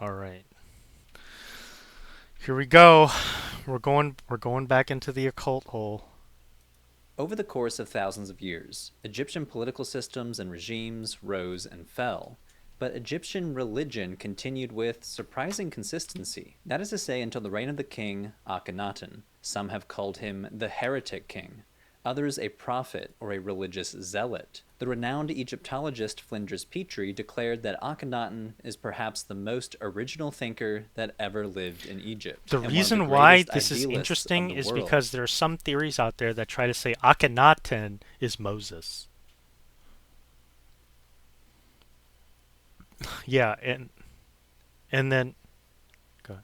All right. Here we go. We're going back into the occult hole. Over the course of thousands of years, Egyptian political systems and regimes rose and fell, but Egyptian religion continued with surprising consistency. That is to say, until the reign of the king Akhenaten. Some have called him the heretic king, others a prophet or a religious zealot. The renowned Egyptologist Flinders Petrie declared that Akhenaten is perhaps the most original thinker that ever lived in Egypt The and one of the reason why greatest this is idealists of interesting the is world. because there are some theories out there that try to say Akhenaten is Moses. Yeah, and then go ahead.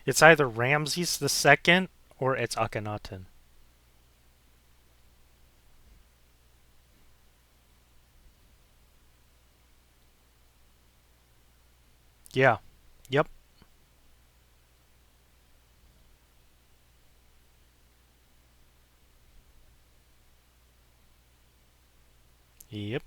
It's either Ramses the Second or it's Akhenaten. Yeah. Yep. Yep.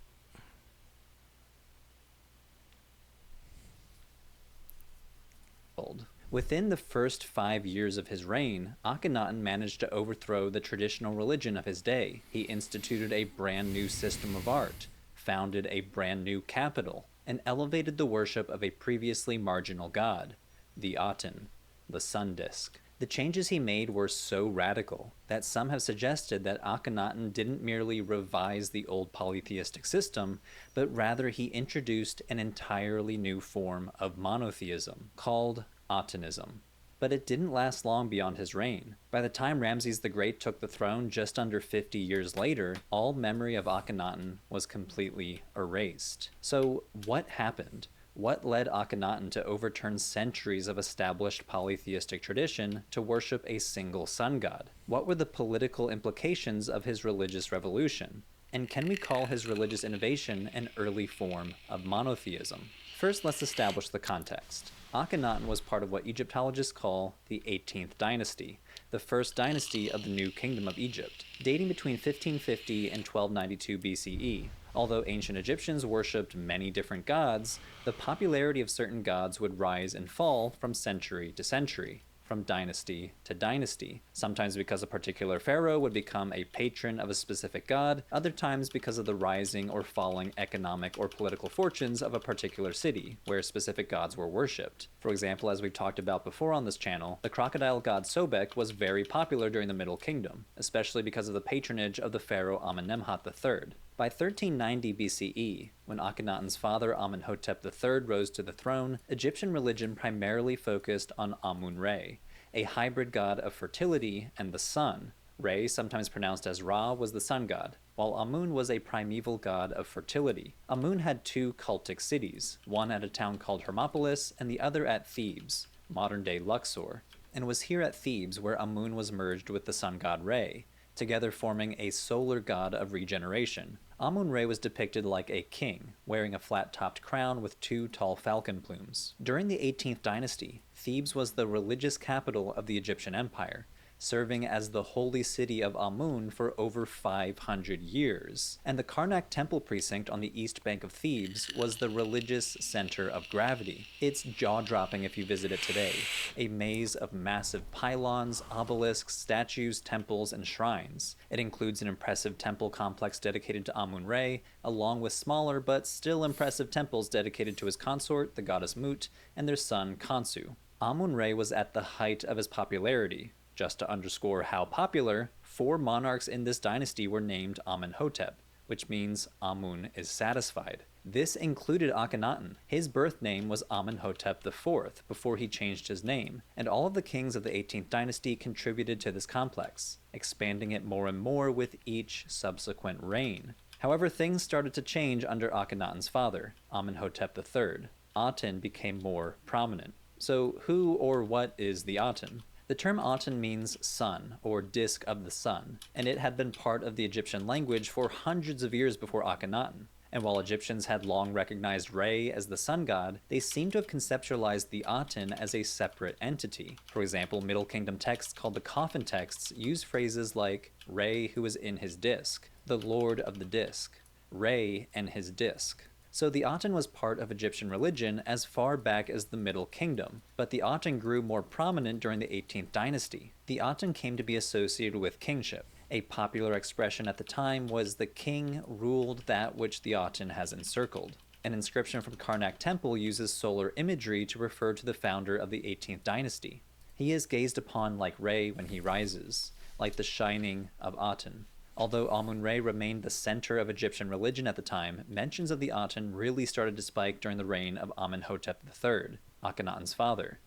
Within the first 5 years of his reign, Akhenaten managed to overthrow the traditional religion of his day. He instituted a brand new system of art, founded a brand new capital, and elevated the worship of a previously marginal god, the Aten, the sun disk. The changes he made were so radical that some have suggested that Akhenaten didn't merely revise the old polytheistic system, but rather he introduced an entirely new form of monotheism called Atenism. But it didn't last long beyond his reign. By the time Ramses the Great took the throne just under 50 years later, all memory of Akhenaten was completely erased. So, what happened? What led Akhenaten to overturn centuries of established polytheistic tradition to worship a single sun god? What were the political implications of his religious revolution? And can we call his religious innovation an early form of monotheism? First, let's establish the context. Akhenaten was part of what Egyptologists call the 18th dynasty, the first dynasty of the New Kingdom of Egypt, dating between 1550 and 1292 BCE. Although ancient Egyptians worshipped many different gods, the popularity of certain gods would rise and fall from century to century, from dynasty to dynasty, sometimes because a particular pharaoh would become a patron of a specific god, other times because of the rising or falling economic or political fortunes of a particular city, where specific gods were worshipped. For example, as we've talked about before on this channel, the crocodile god Sobek was very popular during the Middle Kingdom, especially because of the patronage of the pharaoh Amenemhat III. By 1390 BCE, when Akhenaten's father Amenhotep III rose to the throne, Egyptian religion primarily focused on Amun-Re, a hybrid god of fertility and the sun. Re, sometimes pronounced as Ra, was the sun god, while Amun was a primeval god of fertility. Amun had two cultic cities, one at a town called Hermopolis and the other at Thebes, modern-day Luxor, and it was here at Thebes where Amun was merged with the sun god Re, together forming a solar god of regeneration. Amun-Re was depicted like a king, wearing a flat-topped crown with two tall falcon plumes. During the 18th dynasty, Thebes was the religious capital of the Egyptian Empire, serving as the holy city of Amun for over 500 years. And the Karnak temple precinct on the east bank of Thebes was the religious center of gravity. It's jaw-dropping if you visit it today. A maze of massive pylons, obelisks, statues, temples, and shrines. It includes an impressive temple complex dedicated to Amun-Re, along with smaller but still impressive temples dedicated to his consort, the goddess Mut, and their son Khonsu. Amun-Re was at the height of his popularity. Just to underscore how popular, 4 monarchs in this dynasty were named Amenhotep, which means Amun is satisfied. This included Akhenaten. His birth name was Amenhotep IV before he changed his name, and all of the kings of the 18th dynasty contributed to this complex, expanding it more and more with each subsequent reign. However, things started to change under Akhenaten's father, Amenhotep III. Aten became more prominent. So, who or what is the Aten? The term Aten means sun, or disk of the sun, and it had been part of the Egyptian language for hundreds of years before Akhenaten. And while Egyptians had long recognized Re as the sun god, they seem to have conceptualized the Aten as a separate entity. For example, Middle Kingdom texts called the Coffin texts use phrases like Re who is in his disk, the lord of the disk, Re and his disk. So the Aten was part of Egyptian religion as far back as the Middle Kingdom, but the Aten grew more prominent during the 18th dynasty. The Aten came to be associated with kingship. A popular expression at the time was the king ruled that which the Aten has encircled. An inscription from Karnak Temple uses solar imagery to refer to the founder of the 18th dynasty. He is gazed upon like Re when he rises, like the shining of Aten. Although Amun-Re remained the center of Egyptian religion at the time, mentions of the Aten really started to spike during the reign of Amenhotep III, Akhenaten's father.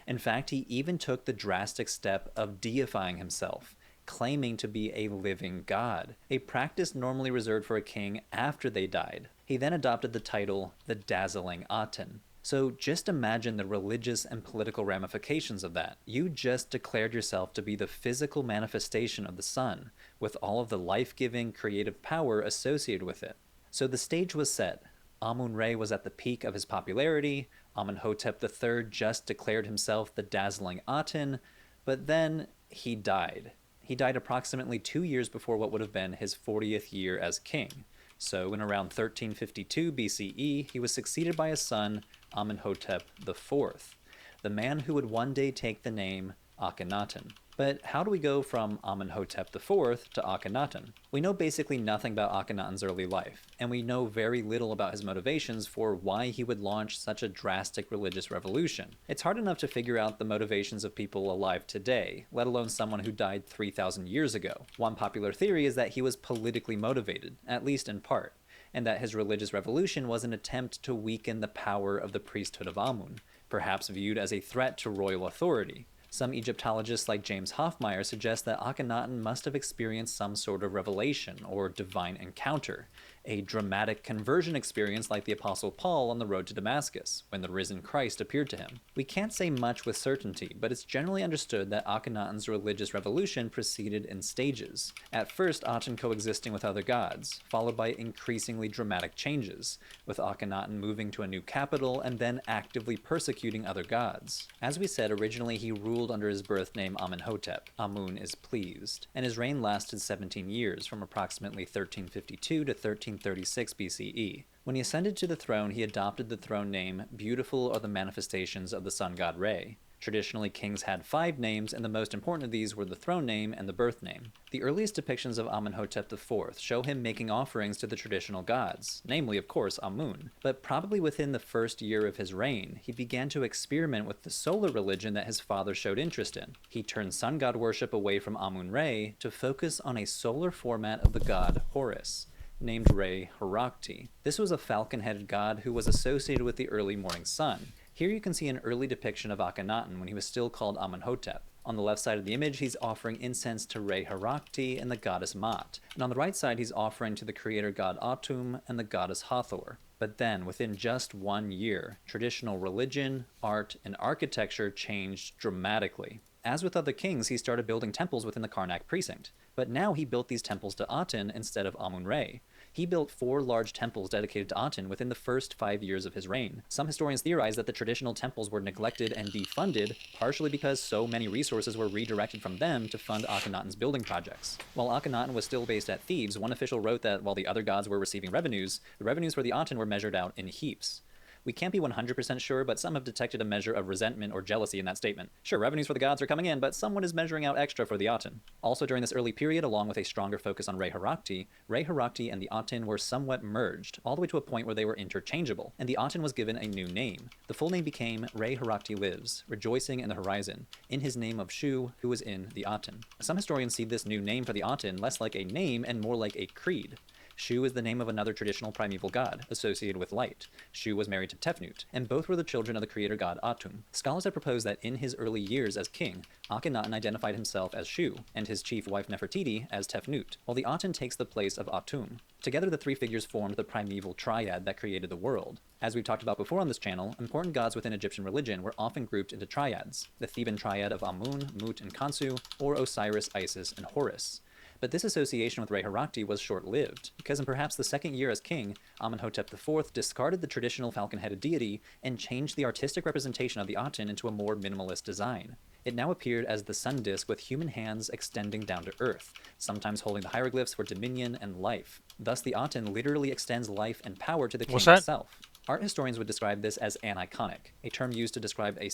In fact, he even took the drastic step of deifying himself, claiming to be a living god, a practice normally reserved for a king after they died. He then adopted the title the Dazzling Aten. So just imagine the religious and political ramifications of that. You just declared yourself to be the physical manifestation of the sun, with all of the life-giving, creative power associated with it. So the stage was set. Amun-Re was at the peak of his popularity, Amenhotep III just declared himself the Dazzling Aten, but then he died. He died approximately 2 years before what would have been his 40th year as king. So in around 1352 BCE, he was succeeded by his son, Amenhotep IV, the man who would one day take the name Akhenaten. But how do we go from Amenhotep IV to Akhenaten? We know basically nothing about Akhenaten's early life, and we know very little about his motivations for why he would launch such a drastic religious revolution. It's hard enough to figure out the motivations of people alive today, let alone someone who died 3,000 years ago. One popular theory is that he was politically motivated, at least in part, and that his religious revolution was an attempt to weaken the power of the priesthood of Amun, perhaps viewed as a threat to royal authority. Some Egyptologists like James Hoffmeyer suggest that Akhenaten must have experienced some sort of revelation or divine encounter, a dramatic conversion experience like the Apostle Paul on the road to Damascus, when the risen Christ appeared to him. We can't say much with certainty, but it's generally understood that Akhenaten's religious revolution proceeded in stages. At first, Aten coexisting with other gods, followed by increasingly dramatic changes, with Akhenaten moving to a new capital and then actively persecuting other gods. As we said, originally he ruled under his birth name Amenhotep, Amun is pleased, and his reign lasted 17 years, from approximately 1352 to 1336 BCE. When he ascended to the throne, he adopted the throne name Beautiful are the Manifestations of the Sun God Re. Traditionally, kings had 5 names, and the most important of these were the throne name and the birth name. The earliest depictions of Amenhotep IV show him making offerings to the traditional gods, namely, of course, Amun. But probably within the first year of his reign, he began to experiment with the solar religion that his father showed interest in. He turned sun god worship away from Amun-Re to focus on a solar format of the god Horus, named Re Herakti. This was a falcon-headed god who was associated with the early morning sun. Here you can see an early depiction of Akhenaten when he was still called Amenhotep. On the left side of the image, he's offering incense to Re Herakti and the goddess Mat, and on the right side, he's offering to the creator god Atum and the goddess Hathor. But then, within just 1 year, traditional religion, art, and architecture changed dramatically. As with other kings, he started building temples within the Karnak precinct, but now he built these temples to Aten instead of Amun-Re. He built 4 large temples dedicated to Aten within the first 5 years of his reign. Some historians theorize that the traditional temples were neglected and defunded, partially because so many resources were redirected from them to fund Akhenaten's building projects. While Akhenaten was still based at Thebes, one official wrote that while the other gods were receiving revenues, the revenues for the Aten were measured out in heaps. We can't be 100% sure, but some have detected a measure of resentment or jealousy in that statement. Sure, revenues for the gods are coming in, but someone is measuring out extra for the Aten. Also during this early period, along with a stronger focus on Re Herakti and the Aten were somewhat merged, all the way to a point where they were interchangeable, and the Aten was given a new name. The full name became Re Herakti Lives, Rejoicing in the Horizon, in his name of Shu, who was in the Aten. Some historians see this new name for the Aten less like a name and more like a creed. Shu is the name of another traditional primeval god associated with light. Shu was married to Tefnut, and both were the children of the creator god Atum. Scholars have proposed that in his early years as king, Akhenaten identified himself as Shu, and his chief wife Nefertiti as Tefnut, while the Aten takes the place of Atum. Together, the three figures formed the primeval triad that created the world. As we've talked about before on this channel, important gods within Egyptian religion were often grouped into triads, the Theban triad of Amun, Mut, and Khonsu, or Osiris, Isis, and Horus. But this association with Re-Herakti was short-lived, because in perhaps the second year as king, Amenhotep IV discarded the traditional falcon-headed deity and changed the artistic representation of the Aten into a more minimalist design. It now appeared as the sun disk with human hands extending down to earth, sometimes holding the hieroglyphs for dominion and life. Thus, the Aten literally extends life and power to the king What's that? himself. Art historians would describe this as aniconic, a term used to describe a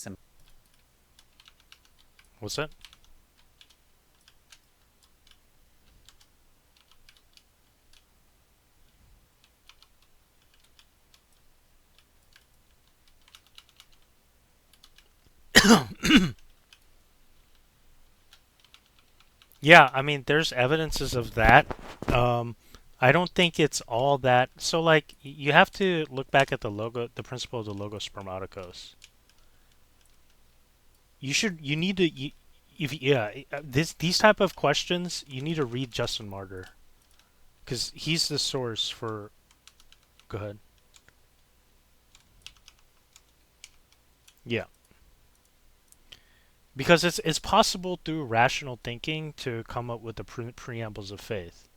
What's that? Yeah, I mean, there's evidences of that. Um, I don't think it's all that. So, like, you have to look back at the logo, the principle of the logos spermaticos. You need to, if yeah, these type of questions, you need to read Justin Martyr because he's the source for. Go ahead. Yeah, because it's possible through rational thinking to come up with the preambles of faith.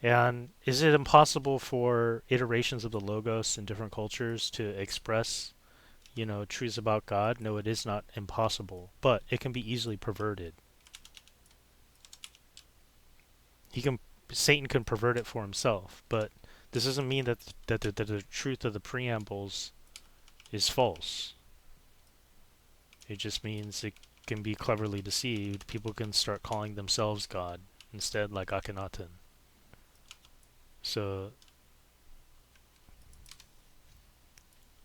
And is it impossible for iterations of the logos in different cultures to express, truths about God? No, it is not impossible, but it can be easily perverted. He can Satan can pervert it for himself, but this doesn't mean that the truth of the preambles is false. It just means it can be cleverly deceived. People can start calling themselves God instead, like Akhenaten. So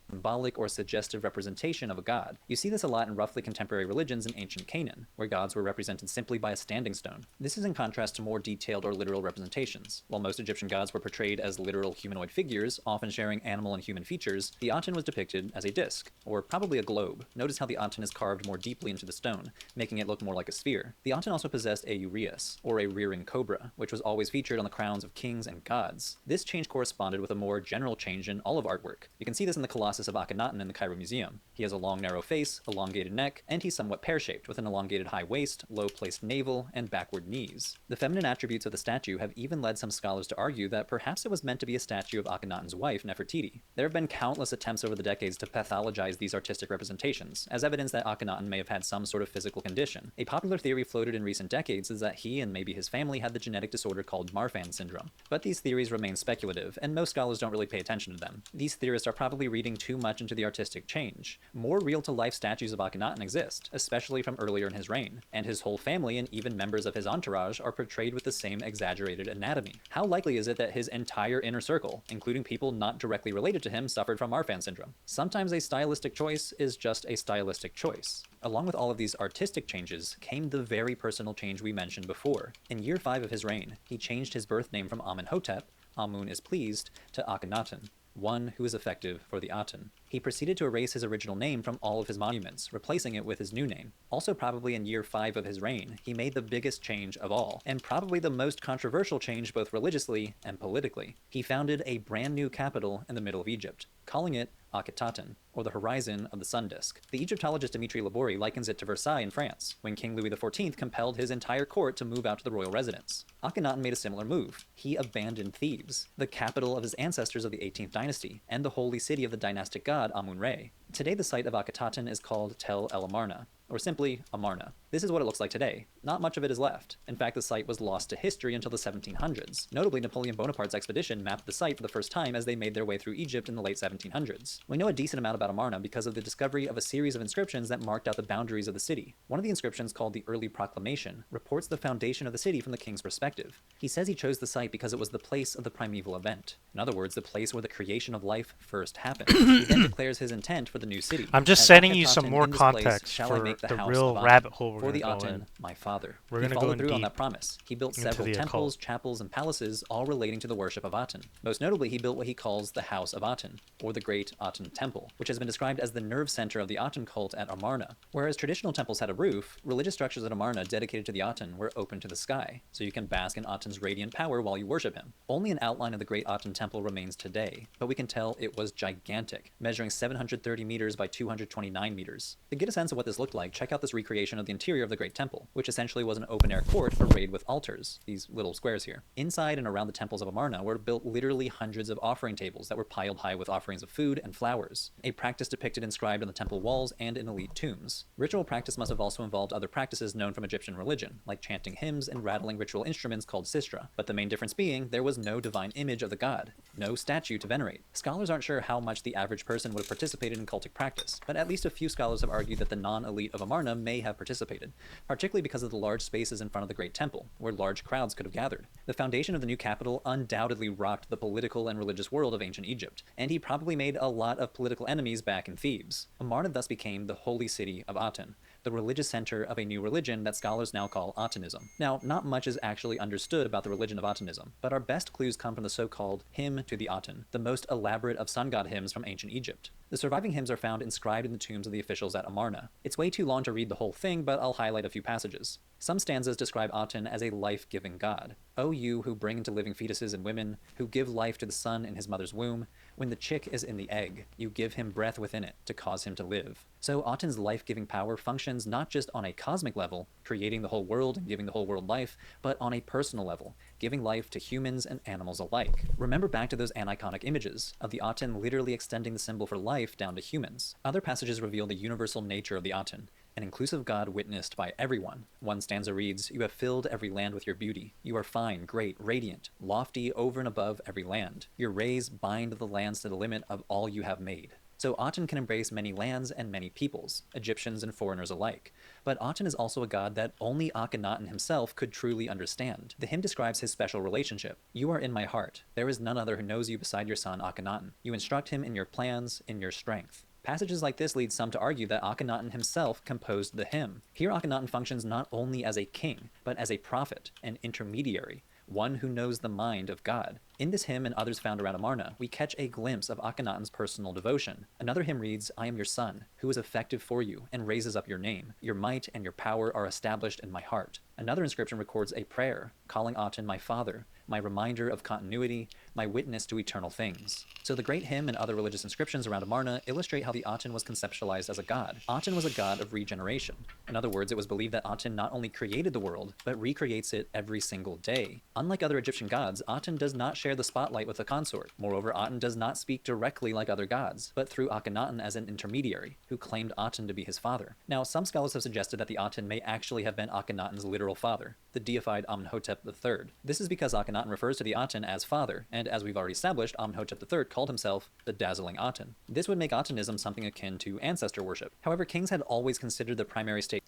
symbolic or suggestive representation of a god. You see this a lot in roughly contemporary religions in ancient Canaan, where gods were represented simply by a standing stone. This is in contrast to more detailed or literal representations. While most Egyptian gods were portrayed as literal humanoid figures, often sharing animal and human features, the Aten was depicted as a disc, or probably a globe. Notice how the Aten is carved more deeply into the stone, making it look more like a sphere. The Aten also possessed a uraeus, or a rearing cobra, which was always featured on the crowns of kings and gods. This change corresponded with a more general change in all of artwork. You can see this in the Colossus of Akhenaten in the Cairo Museum. He has a long narrow face, elongated neck, and he's somewhat pear-shaped with an elongated high waist, low-placed navel, and backward knees. The feminine attributes of the statue have even led some scholars to argue that perhaps it was meant to be a statue of Akhenaten's wife, Nefertiti. There have been countless attempts over the decades to pathologize these artistic representations, as evidence that Akhenaten may have had some sort of physical condition. A popular theory floated in recent decades is that he and maybe his family had the genetic disorder called Marfan syndrome. But these theories remain speculative, and most scholars don't really pay attention to them. These theorists are probably reading too much into the artistic change. More real-to-life statues of Akhenaten exist, especially from earlier in his reign, and his whole family and even members of his entourage are portrayed with the same exaggerated anatomy. How likely is it that his entire inner circle, including people not directly related to him, suffered from Marfan syndrome? Sometimes a stylistic choice is just a stylistic choice. Along with all of these artistic changes came the very personal change we mentioned before. In year 5 of his reign, he changed his birth name from Amenhotep, Amun is pleased, to Akhenaten, one who is effective for the Aten. He proceeded to erase his original name from all of his monuments, replacing it with his new name. Also probably in year 5 of his reign, he made the biggest change of all, and probably the most controversial change both religiously and politically. He founded a brand new capital in the middle of Egypt, calling it Akhetaten, or the horizon of the sun disk. The Egyptologist Dimitri Laborie likens it to Versailles in France, when King Louis XIV compelled his entire court to move out to the royal residence. Akhenaten made a similar move. He abandoned Thebes, the capital of his ancestors of the 18th dynasty, and the holy city of the dynastic god Amun-Re. Today the site of Akhetaten is called Tel El Amarna, or simply Amarna. This is what it looks like today. Not much of it is left. In fact, the site was lost to history until the 1700s. Notably, Napoleon Bonaparte's expedition mapped the site for the first time as they made their way through Egypt in the late 1700s. We know a decent amount about Amarna because of the discovery of a series of inscriptions that marked out the boundaries of the city. One of the inscriptions, called the Early Proclamation, reports the foundation of the city from the king's perspective. He says he chose the site because it was the place of the primeval event. In other words, the place where the creation of life first happened. He then declares his intent for the new city. I'm just As setting you Akhetaten some more in this place context shall I for make the the house of real Aten. rabbit hole we're For gonna the go in. Aten, my father. We're He gonna go followed in through on deep that promise. He built into several the temples, occult. chapels, and palaces, all relating to the worship of Aten. Most notably, he built what he calls the House of Aten, or the Great Aten Temple, which has been described as the nerve center of the Aten cult at Amarna. Whereas traditional temples had a roof, religious structures at Amarna dedicated to the Aten were open to the sky, so you can bask in Aten's radiant power while you worship him. Only an outline of the Great Aten Temple remains today, but we can tell it was gigantic, measuring 730 meters by 229 meters. To get a sense of what this looked like, check out this recreation of the interior of the Great Temple, which essentially was an open-air court arrayed with altars, these little squares here. Inside and around the temples of Amarna were built literally hundreds of offering tables that were piled high with offerings of food and flowers, a practice depicted inscribed on the temple walls and in elite tombs. Ritual practice must have also involved other practices known from Egyptian religion, like chanting hymns and rattling ritual instruments called sistra, but the main difference being there was no divine image of the god, no statue to venerate. Scholars aren't sure how much the average person would have participated in cultic practice, but at least a few scholars have argued that the non-elite of Amarna may have participated, particularly because of the large spaces in front of the Great Temple, where large crowds could have gathered. The foundation of the new capital undoubtedly rocked the political and religious world of ancient Egypt, and he probably made a lot of political enemies back in Thebes. Amarna thus became the holy city of Aten, the religious center of a new religion that scholars now call Atenism. Now, not much is actually understood about the religion of Atenism, but our best clues come from the so-called Hymn to the Aten, the most elaborate of sun god hymns from ancient Egypt. The surviving hymns are found inscribed in the tombs of the officials at Amarna. It's way too long to read the whole thing, but I'll highlight a few passages. Some stanzas describe Aten as a life-giving god. O you who bring into living fetuses and women, who give life to the son in his mother's womb, when the chick is in the egg, you give him breath within it to cause him to live. So Aten's life-giving power functions not just on a cosmic level, creating the whole world and giving the whole world life, but on a personal level, giving life to humans and animals alike. Remember back to those aniconic images of the Aten literally extending the symbol for life down to humans. Other passages reveal the universal nature of the Aten, an inclusive God witnessed by everyone. One stanza reads, you have filled every land with your beauty. You are fine, great, radiant, lofty over and above every land. Your rays bind the lands to the limit of all you have made. So Aten can embrace many lands and many peoples, Egyptians and foreigners alike. But Aten is also a god that only Akhenaten himself could truly understand. The hymn describes his special relationship. You are in my heart. There is none other who knows you beside your son Akhenaten. You instruct him in your plans, in your strength. Passages like this lead some to argue that Akhenaten himself composed the hymn. Here Akhenaten functions not only as a king, but as a prophet, an intermediary, one who knows the mind of God. In this hymn and others found around Amarna, we catch a glimpse of Akhenaten's personal devotion. Another hymn reads, I am your son, who is effective for you and raises up your name. Your might and your power are established in my heart. Another inscription records a prayer, calling Aten my father, my reminder of continuity, my witness to eternal things. So the great hymn and other religious inscriptions around Amarna illustrate how the Aten was conceptualized as a god. Aten was a god of regeneration. In other words, it was believed that Aten not only created the world, but recreates it every single day. Unlike other Egyptian gods, Aten does not share the spotlight with a consort. Moreover, Aten does not speak directly like other gods, but through Akhenaten as an intermediary, who claimed Aten to be his father. Now, some scholars have suggested that the Aten may actually have been Akhenaten's literal father, the deified Amenhotep III. This is because Akhenaten refers to the Aten as father, and as we've already established, Amenhotep III called himself the dazzling Aten. This would make Atenism something akin to ancestor worship. However, kings had always considered the primary state.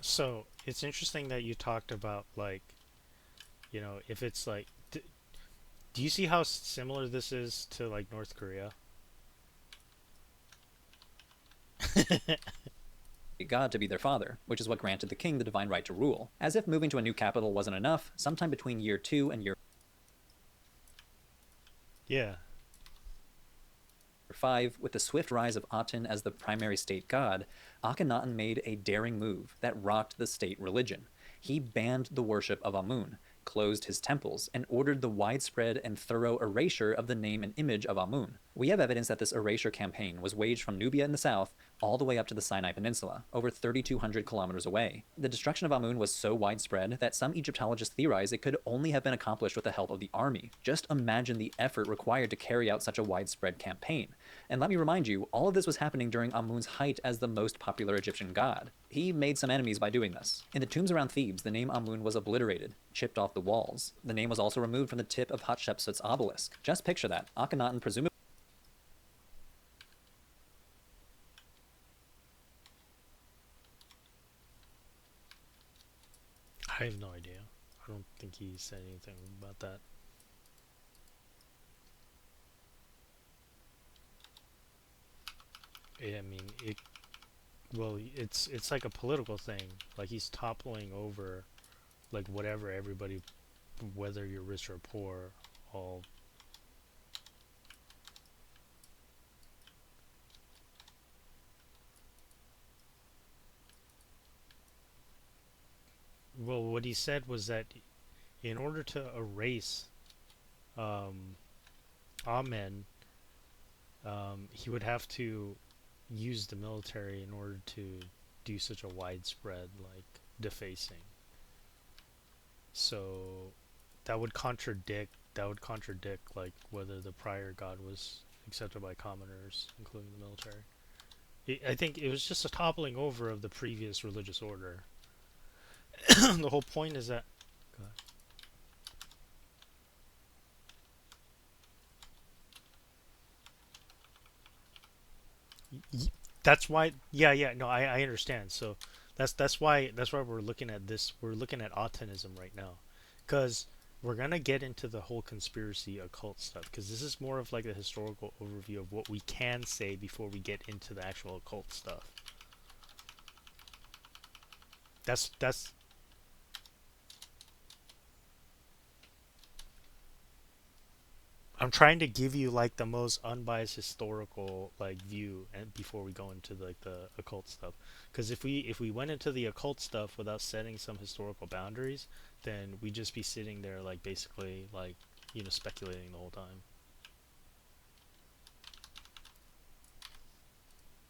So it's interesting that you talked about, like, if it's like, do you see how similar this is to like North Korea? God to be their father, which is what granted the king the divine right to rule. As if moving to a new capital wasn't enough, sometime between year 2 and year Yeah. 5, with the swift rise of Aten as the primary state god, Akhenaten made a daring move that rocked the state religion. He banned the worship of Amun, closed his temples, and ordered the widespread and thorough erasure of the name and image of Amun. We have evidence that this erasure campaign was waged from Nubia in the south all the way up to the Sinai Peninsula, over 3,200 kilometers away. The destruction of Amun was so widespread that some Egyptologists theorize it could only have been accomplished with the help of the army. Just imagine the effort required to carry out such a widespread campaign. And let me remind you, all of this was happening during Amun's height as the most popular Egyptian god. He made some enemies by doing this. In the tombs around Thebes, the name Amun was obliterated, chipped off the walls. The name was also removed from the tip of Hatshepsut's obelisk. Just picture that. Akhenaten presumably I have no idea. I don't think he said anything about that. Yeah, I mean, Well, it's like a political thing. Like he's toppling over like whatever everybody, whether you're rich or poor, all. Well, what he said was that in order to erase um, Amen, he would have to use the military in order to do such a widespread like defacing. So that would contradict like whether the prior god was accepted by commoners, including the military. I think it was just a toppling over of the previous religious order. The whole point is that that's why. Yeah, yeah, no, I understand. So that's why we're looking at this. We're looking at Atenism right now, because we're gonna get into the whole conspiracy occult stuff. Because this is more of like a historical overview of what we can say before we get into the actual occult stuff. That's I'm trying to give you like the most unbiased historical like view, and before we go into like the occult stuff, because if we went into the occult stuff without setting some historical boundaries, then we'd just be sitting there like basically like speculating the whole time.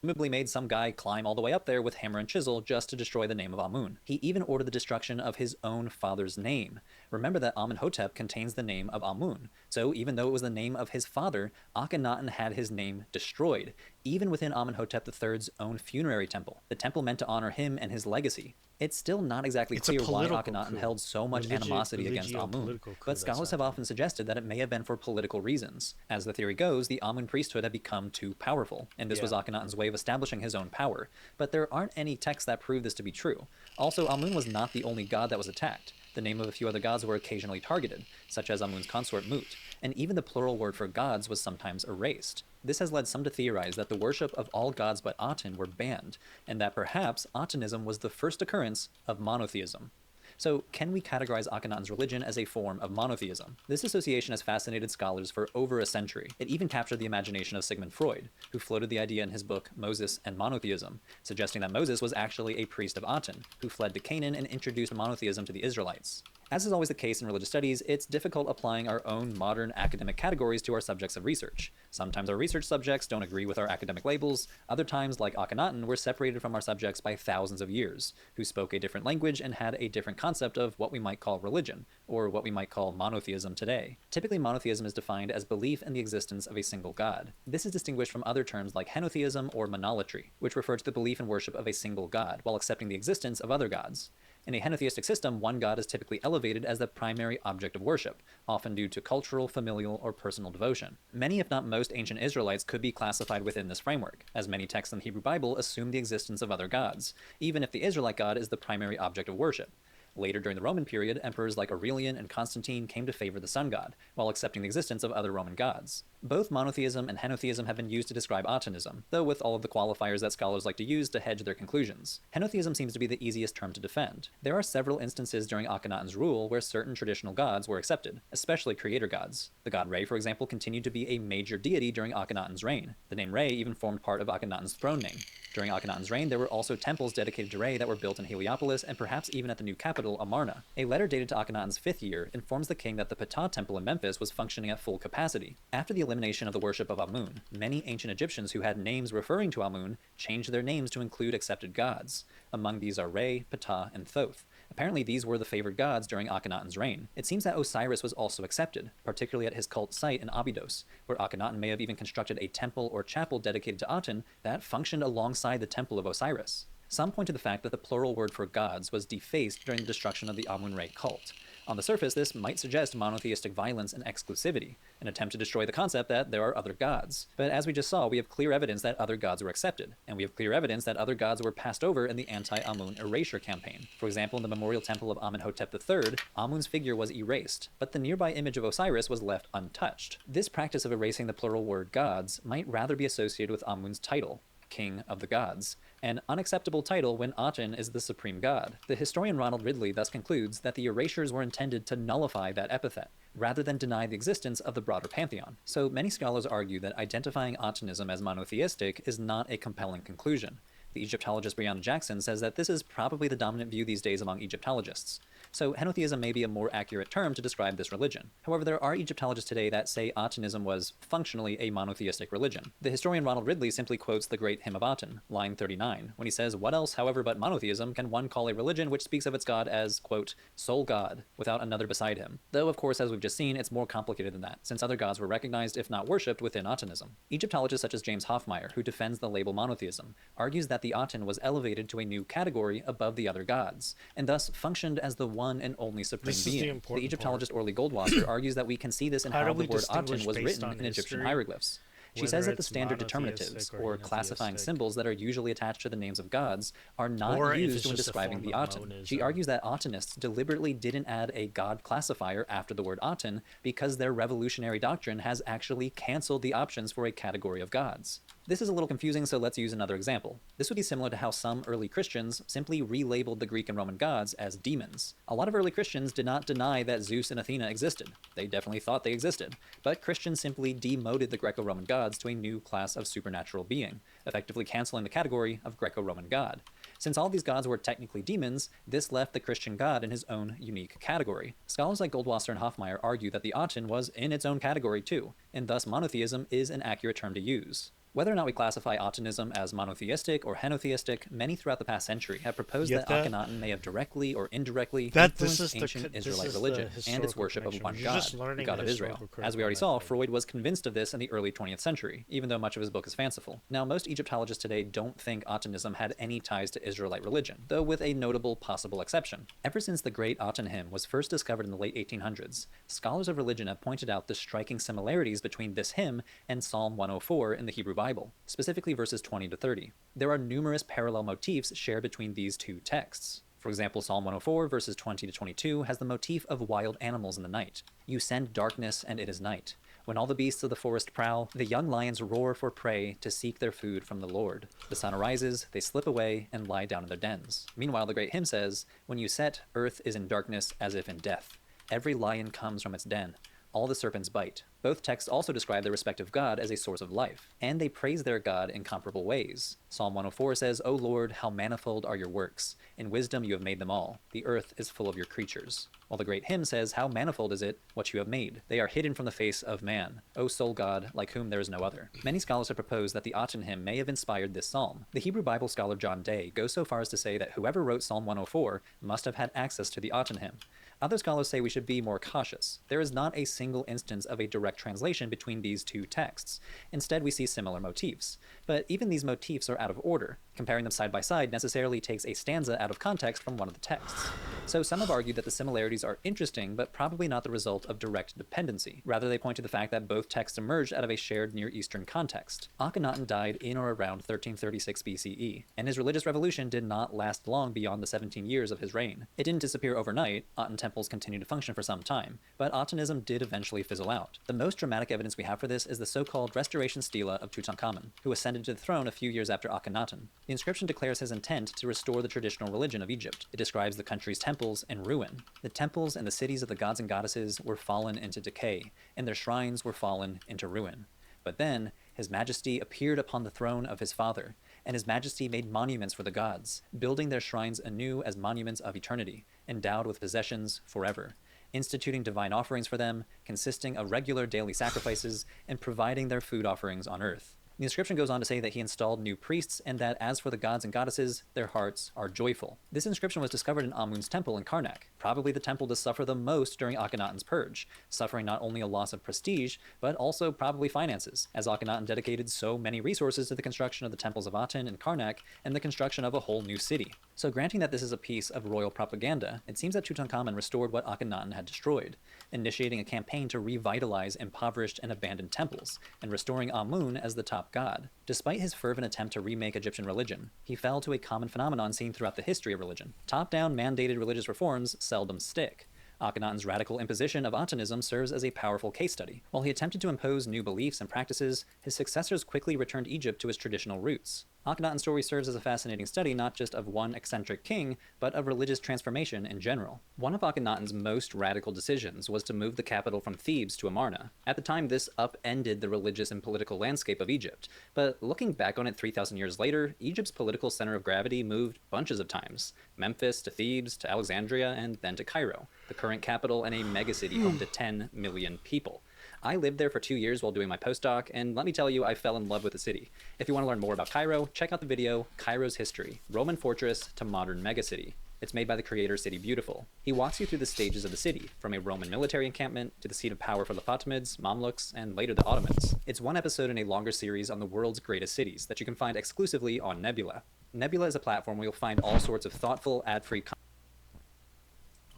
Presumably made some guy climb all the way up there with hammer and chisel just to destroy the name of Amun. He even ordered the destruction of his own father's name. Remember that Amenhotep contains the name of Amun, so even though it was the name of his father, Akhenaten had his name destroyed, even within Amenhotep III's own funerary temple, the temple meant to honor him and his legacy. It's still not exactly It's a clear why political Akhenaten coup, held so much animosity against Amun, religio-political coup but that's scholars have happening. often suggested that it may have been for political reasons. As the theory goes, the Amun priesthood had become too powerful, and this was Yeah. Akhenaten's way of establishing his own power, but there aren't any texts that prove this to be true. Also, Amun was not the only god that was attacked. The name of a few other gods were occasionally targeted, such as Amun's consort Mut, and even the plural word for gods was sometimes erased. This has led some to theorize that the worship of all gods but Aten were banned, and that perhaps Atenism was the first occurrence of monotheism. So, can we categorize Akhenaten's religion as a form of monotheism? This association has fascinated scholars for over a century. It even captured the imagination of Sigmund Freud, who floated the idea in his book Moses and Monotheism, suggesting that Moses was actually a priest of Aten, who fled to Canaan and introduced monotheism to the Israelites. As is always the case in religious studies, it's difficult applying our own modern academic categories to our subjects of research. Sometimes our research subjects don't agree with our academic labels. Other times, like Akhenaten, we're separated from our subjects by thousands of years, who spoke a different language and had a different concept of what we might call religion, or what we might call monotheism today. Typically, monotheism is defined as belief in the existence of a single god. This is distinguished from other terms like henotheism or monolatry, which refer to the belief and worship of a single god, while accepting the existence of other gods. In a henotheistic system, one god is typically elevated as the primary object of worship, often due to cultural, familial, or personal devotion. Many, if not most, ancient Israelites could be classified within this framework, as many texts in the Hebrew Bible assume the existence of other gods, even if the Israelite god is the primary object of worship. Later during the Roman period, emperors like Aurelian and Constantine came to favor the sun god, while accepting the existence of other Roman gods. Both monotheism and henotheism have been used to describe Atenism, though with all of the qualifiers that scholars like to use to hedge their conclusions. Henotheism seems to be the easiest term to defend. There are several instances during Akhenaten's rule where certain traditional gods were accepted, especially creator gods. The god Re, for example, continued to be a major deity during Akhenaten's reign. The name Re even formed part of Akhenaten's throne name. During Akhenaten's reign, there were also temples dedicated to Re that were built in Heliopolis and perhaps even at the new capital, Amarna. A letter dated to Akhenaten's 5th year informs the king that the Ptah temple in Memphis was functioning at full capacity. After the elimination of the worship of Amun, many ancient Egyptians who had names referring to Amun changed their names to include accepted gods. Among these are Re, Ptah, and Thoth. Apparently, these were the favored gods during Akhenaten's reign. It seems that Osiris was also accepted, particularly at his cult site in Abydos, where Akhenaten may have even constructed a temple or chapel dedicated to Aten that functioned alongside the temple of Osiris. Some point to the fact that the plural word for gods was defaced during the destruction of the Amun-Re cult. On the surface, this might suggest monotheistic violence and exclusivity, an attempt to destroy the concept that there are other gods. But as we just saw, we have clear evidence that other gods were accepted, and we have clear evidence that other gods were passed over in the anti-Amun erasure campaign. For example, in the memorial temple of Amenhotep III, Amun's figure was erased, but the nearby image of Osiris was left untouched. This practice of erasing the plural word gods might rather be associated with Amun's title. king of the gods, an unacceptable title when Aten is the supreme god. The historian Ronald Ridley thus concludes that the erasures were intended to nullify that epithet, rather than deny the existence of the broader pantheon. So many scholars argue that identifying Atenism as monotheistic is not a compelling conclusion. The Egyptologist Brianna Jackson says that this is probably the dominant view these days among Egyptologists. So henotheism may be a more accurate term to describe this religion. However, there are Egyptologists today that say Atenism was functionally a monotheistic religion. The historian Ronald Ridley simply quotes the great hymn of Aten, line 39, when he says, "What else, however, but monotheism can one call a religion which speaks of its god as, quote, sole god, without another beside him?" Though, of course, as we've just seen, it's more complicated than that, since other gods were recognized, if not worshipped, within Atenism. Egyptologists such as James Hoffmeyer, who defends the label monotheism, argues that the Aten was elevated to a new category above the other gods, and thus functioned as the one and only supreme This is the being. important The Egyptologist part. Orly Goldwasser argues that we can see this in how do the we word Aten distinguish was based written on in Egyptian history hieroglyphs. She says whether that the it's standard monotheistic determinatives, or or classifying henotheistic? symbols that are usually attached to the names of gods, are not Or if used it's when just a describing form the of Aten. She monism? argues that Atenists deliberately didn't add a god classifier after the word Aten because their revolutionary doctrine has actually canceled the options for a category of gods. This is a little confusing, so let's use another example. This would be similar to how some early Christians simply relabeled the Greek and Roman gods as demons. A lot of early Christians did not deny that Zeus and Athena existed. They definitely thought they existed. But Christians simply demoted the Greco-Roman gods to a new class of supernatural being, effectively canceling the category of Greco-Roman god. Since all these gods were technically demons, this left the Christian god in his own unique category. Scholars like Goldwasser and Hoffmeyer argue that the Aten was in its own category too, and thus monotheism is an accurate term to use. Whether or not we classify Atenism as monotheistic or henotheistic, many throughout the past century have proposed Get that that? Akhenaten may have directly or indirectly This influenced is ancient this Israelite is religion the and its historical worship of connection. one You're God, just the learning God the of Israel. historical As we critical already saw, method. Freud was convinced of this in the early 20th century, even though much of his book is fanciful. Now, most Egyptologists today don't think Atenism had any ties to Israelite religion, though with a notable possible exception. Ever since the Great Aten hymn was first discovered in the late 1800s, scholars of religion have pointed out the striking similarities between this hymn and Psalm 104 in the Hebrew Bible, specifically verses 20 to 30. There are numerous parallel motifs shared between these two texts. For example, Psalm 104, verses 20 to 22, has the motif of wild animals in the night. You send darkness, and it is night. When all the beasts of the forest prowl, the young lions roar for prey to seek their food from the Lord. The sun arises, they slip away, and lie down in their dens. Meanwhile, the great hymn says, when you set, earth is in darkness as if in death. Every lion comes from its den. All the serpents bite. Both texts also describe their respective God as a source of life, and they praise their God in comparable ways. Psalm 104 says, O Lord, how manifold are your works. In wisdom you have made them all. The earth is full of your creatures. While the great hymn says, how manifold is it, what you have made. They are hidden from the face of man. O sole God, like whom there is no other. Many scholars have proposed that the Aten hymn may have inspired this psalm. The Hebrew Bible scholar John Day goes so far as to say that whoever wrote Psalm 104 must have had access to the Aten hymn. Other scholars say we should be more cautious. There is not a single instance of a direct translation between these two texts. Instead, we see similar motifs. But even these motifs are out of order. Comparing them side by side necessarily takes a stanza out of context from one of the texts. So some have argued that the similarities are interesting, but probably not the result of direct dependency. Rather, they point to the fact that both texts emerged out of a shared Near Eastern context. Akhenaten died in or around 1336 BCE, and his religious revolution did not last long beyond the 17 years of his reign. It didn't disappear overnight. Aten temples continued to function for some time, but Atenism did eventually fizzle out. The most dramatic evidence we have for this is the so-called restoration stela of Tutankhamun, who ascended to the throne a few years after Akhenaten. The inscription declares his intent to restore the traditional religion of Egypt. It describes the country's temples in ruin. The temples and the cities of the gods and goddesses were fallen into decay, and their shrines were fallen into ruin. But then, His Majesty appeared upon the throne of his father, and His Majesty made monuments for the gods, building their shrines anew as monuments of eternity, endowed with possessions forever, instituting divine offerings for them, consisting of regular daily sacrifices, and providing their food offerings on earth. The inscription goes on to say that he installed new priests, and that as for the gods and goddesses, their hearts are joyful. This inscription was discovered in Amun's temple in Karnak, probably the temple to suffer the most during Akhenaten's purge, suffering not only a loss of prestige, but also probably finances, as Akhenaten dedicated so many resources to the construction of the temples of Aten and Karnak, and the construction of a whole new city. So granting that this is a piece of royal propaganda, it seems that Tutankhamun restored what Akhenaten had destroyed, initiating a campaign to revitalize impoverished and abandoned temples, and restoring Amun as the top god. Despite his fervent attempt to remake Egyptian religion, he fell to a common phenomenon seen throughout the history of religion. Top-down mandated religious reforms seldom stick. Akhenaten's radical imposition of Atenism serves as a powerful case study. While he attempted to impose new beliefs and practices, his successors quickly returned Egypt to its traditional roots. Akhenaten's story serves as a fascinating study not just of one eccentric king, but of religious transformation in general. One of Akhenaten's most radical decisions was to move the capital from Thebes to Amarna. At the time, this upended the religious and political landscape of Egypt. But looking back on it 3,000 years later, Egypt's political center of gravity moved bunches of times: Memphis to Thebes to Alexandria and then to Cairo, the current capital and a megacity home to 10 million people. I lived there for 2 years while doing my postdoc, and let me tell you, I fell in love with the city. If you want to learn more about Cairo, check out the video Cairo's History: Roman Fortress to Modern Megacity. It's made by the creator City Beautiful. He walks you through the stages of the city, from a Roman military encampment to the seat of power for the Fatimids, Mamluks, and later the Ottomans. It's one episode in a longer series on the world's greatest cities that you can find exclusively on Nebula. Nebula is a platform where you'll find all sorts of thoughtful, ad-free content.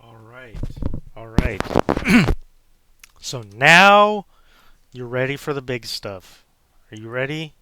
All right. All right. So now you're ready for the big stuff. Are you ready?